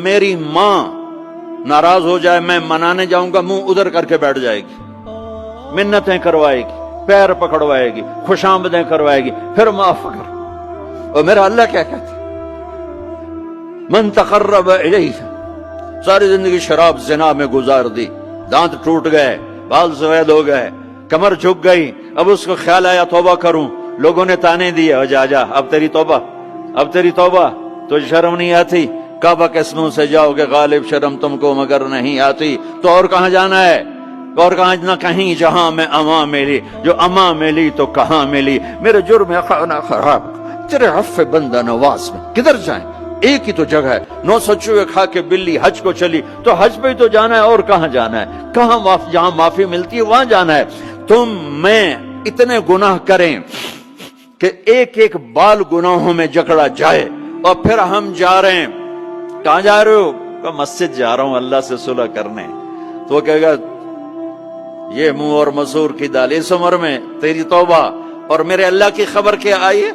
میری ماں ناراض ہو جائے، میں منانے جاؤں گا، منہ ادھر کر کے بیٹھ جائے گی، منتیں کروائے گی، پیر پکڑوائے گی، خوشامدیں کروائے گی، پھر معاف کر۔ اور میرا اللہ کیا کہتا ہے؟ من تقرب الیہ، ساری زندگی شراب زنا میں گزار دی، دانت ٹوٹ گئے، بال سفید ہو گئے، کمر جھک گئی، اب اس کو خیال آیا توبہ کروں، لوگوں نے تانے دیے، جا جا اب تیری توبہ، اب تیری توبہ، تجھے شرم نہیں آتی؟ کعبہ کے منہ سے جاؤ گے غالب شرم تم کو مگر نہیں آتی، تو اور کہاں جانا ہے؟ اور کہاں نہ کہیں جہاں میں اماں ملی، جو اماں ملی تو کہاں ملی، میرے جرم خانہ خراب، تیرے عفو بندہ نواز میں کدھر جائیں؟ ایک ہی تو جگہ ہے، 900 چوہے کھا کے بلی حج کو چلی، تو حج پہ ہی تو جانا ہے، اور کہاں جانا ہے؟ کہاں جہاں معافی ملتی ہے وہاں جانا ہے۔ تم میں اتنے گناہ کریں کہ ایک ایک بال گناہوں میں جکڑا جائے، اور پھر ہم جا رہے ہیں، کہاں جا رہے ہو؟ کہ مسجد جا رہا ہوں اللہ سے صلح کرنے، تو وہ کہے گا یہ منہ اور مسور کی دال، اس عمر میں تیری توبہ، اور میرے اللہ کی خبر کیا آئی ہے؟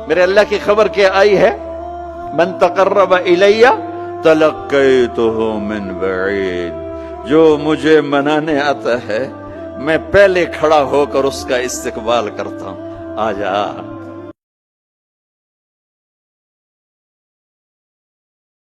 میرے اللہ کی خبر کیا آئی ہے؟ من تقرب الیہ تلقیتہ من بعید، جو مجھے منانے آتا ہے میں پہلے کھڑا ہو کر اس کا استقبال کرتا ہوں، آ جا